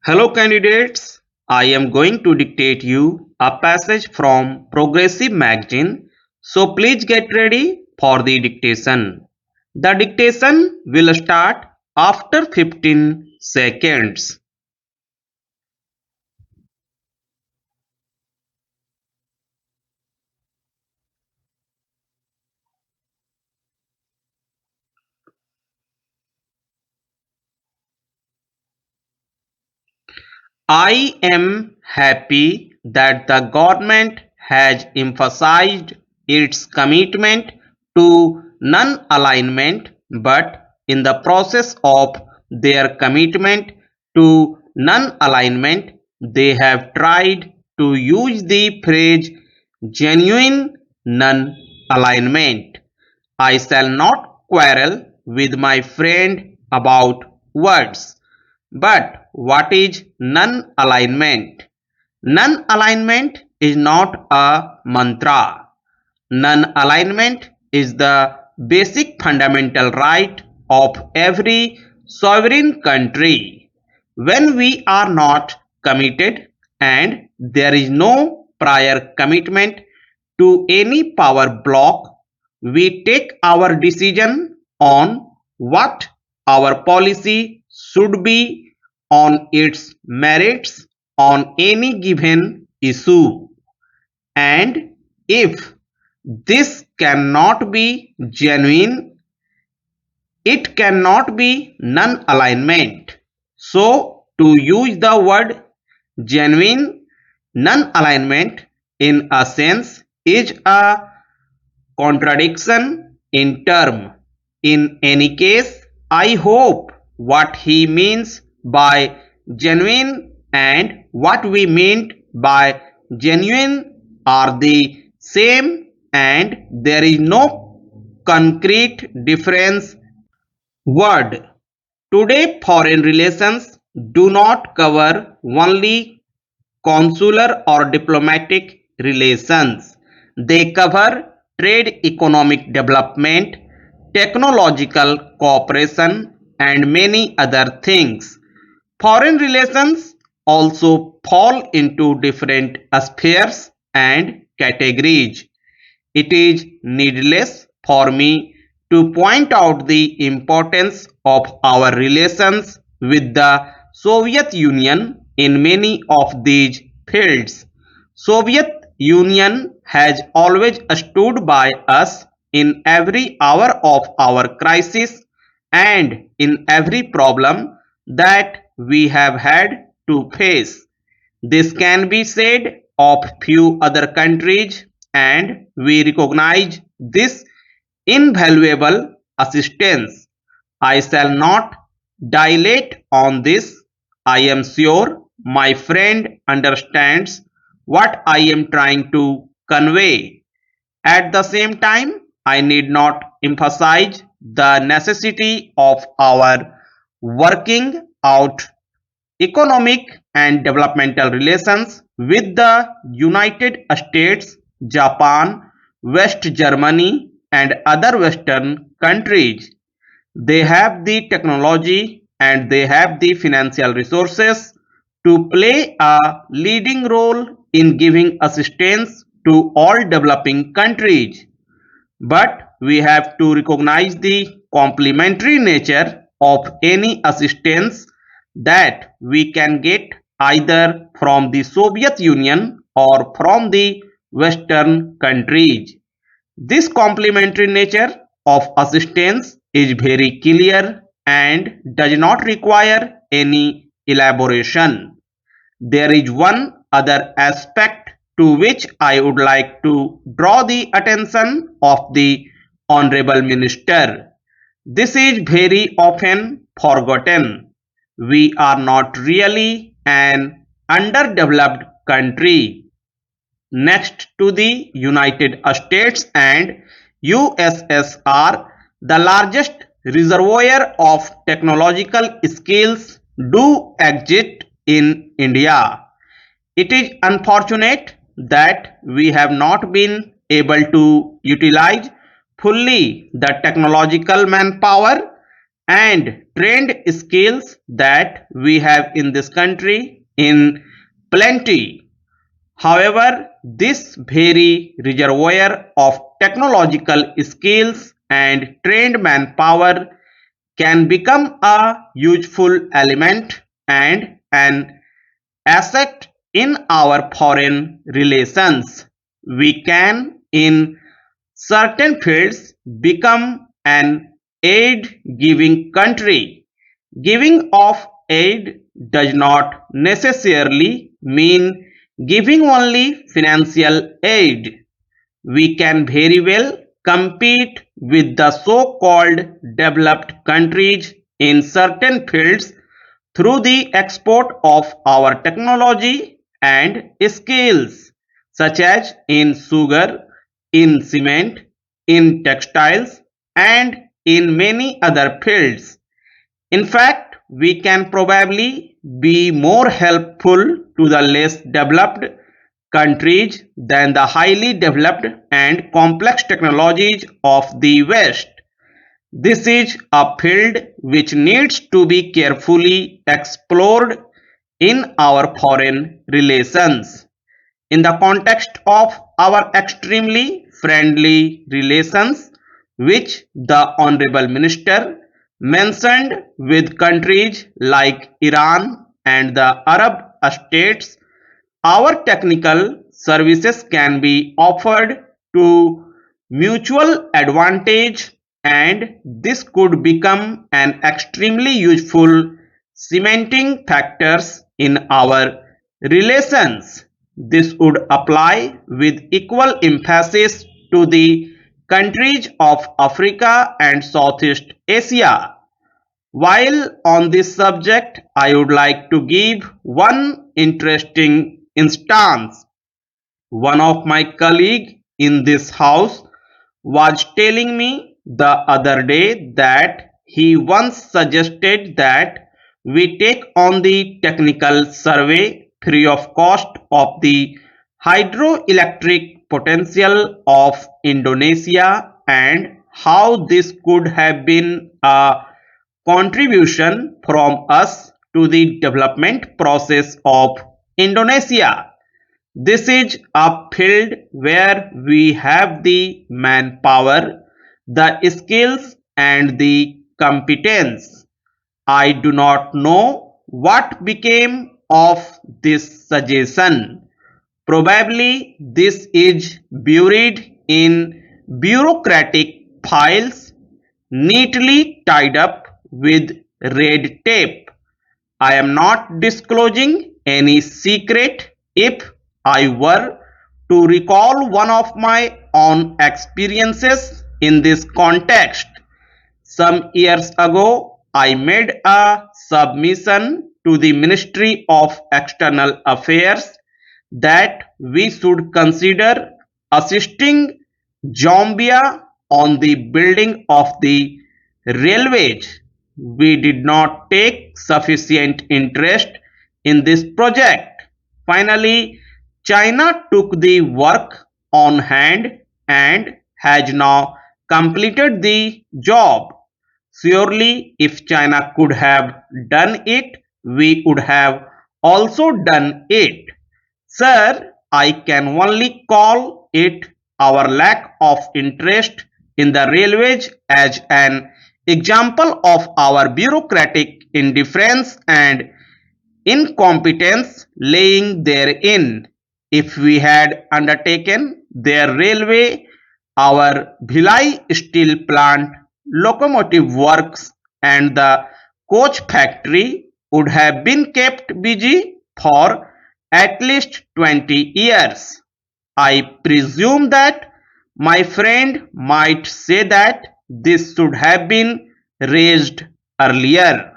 Hello candidates, I am going to dictate you a passage from Progressive magazine, so please get ready for the dictation. The dictation will start after 15 seconds. I am happy that the government has emphasized its commitment to non-alignment, but in the process of their commitment to non-alignment, they have tried to use the phrase genuine non-alignment. I shall not quarrel with my friend about words. But what is non-alignment? Non-alignment is not a mantra. Non-alignment is the basic fundamental right of every sovereign country. When we are not committed and there is no prior commitment to any power block, we take our decision on what our policy should be on its merits on any given issue. And if this cannot be genuine, it cannot be non-alignment. So, to use the word genuine non-alignment in a sense is a contradiction in term. In any case, I hope what he means by genuine and what we meant by genuine are the same and there is no concrete difference. Word. Today foreign relations do not cover only consular or diplomatic relations. They cover trade, economic development, technological cooperation, and many other things. Foreign relations also fall into different spheres and categories. It is needless for me to point out the importance of our relations with the Soviet Union in many of these fields. Soviet Union has always stood by us in every hour of our crisis and in every problem that we have had to face. This can be said of few other countries and we recognize this invaluable assistance. I shall not dilate on this. I am sure my friend understands what I am trying to convey. At the same time, I need not emphasize the necessity of our working out economic and developmental relations with the United States, Japan, West Germany, and other Western countries. They have the technology and they have the financial resources to play a leading role in giving assistance to all developing countries. But we have to recognize the complementary nature of any assistance that we can get either from the Soviet Union or from the Western countries. This complementary nature of assistance is very clear and does not require any elaboration. There is one other aspect to which I would like to draw the attention of the Honorable Minister. This is very often forgotten. We are not really an underdeveloped country. Next to the United States and USSR, the largest reservoir of technological skills do exist in India. It is unfortunate that we have not been able to utilize fully the technological manpower and trained skills that we have in this country in plenty. However, this very reservoir of technological skills and trained manpower can become a useful element and an asset in our foreign relations. We can, in certain fields, become an aid-giving country. Giving of aid does not necessarily mean giving only financial aid. We can very well compete with the so-called developed countries in certain fields through the export of our technology and skills, such as in sugar, in cement, in textiles, and in many other fields. In fact, we can probably be more helpful to the less developed countries than the highly developed and complex technologies of the West. This is a field which needs to be carefully explored in our foreign relations. In the context of our extremely friendly relations, which the Honorable Minister mentioned with countries like Iran and the Arab states, our technical services can be offered to mutual advantage, and this could become an extremely useful cementing factors in our relations. This would apply with equal emphasis to the countries of Africa and Southeast Asia. While on this subject, I would like to give one interesting instance. One of my colleagues in this house was telling me the other day that he once suggested that we take on the technical survey free of cost of the hydroelectric potential of Indonesia and how this could have been a contribution from us to the development process of Indonesia. This is a field where we have the manpower, the skills, and the competence. I do not know what became of this suggestion. Probably this is buried in bureaucratic files, neatly tied up with red tape. I am not disclosing any secret. If I were to recall one of my own experiences in this context, some years ago I made a submission to the Ministry of External Affairs that we should consider assisting Zambia on the building of the railways. We did not take sufficient interest in this project. Finally, China took the work on hand and has now completed the job. Surely, if China could have done it, we would have also done it. Sir, I can only call it our lack of interest in the railways as an example of our bureaucratic indifference and incompetence laying therein. If we had undertaken their railway, our Bhilai steel plant, locomotive works, and the coach factory would have been kept busy for at least 20 years. I presume that my friend might say that this should have been raised earlier.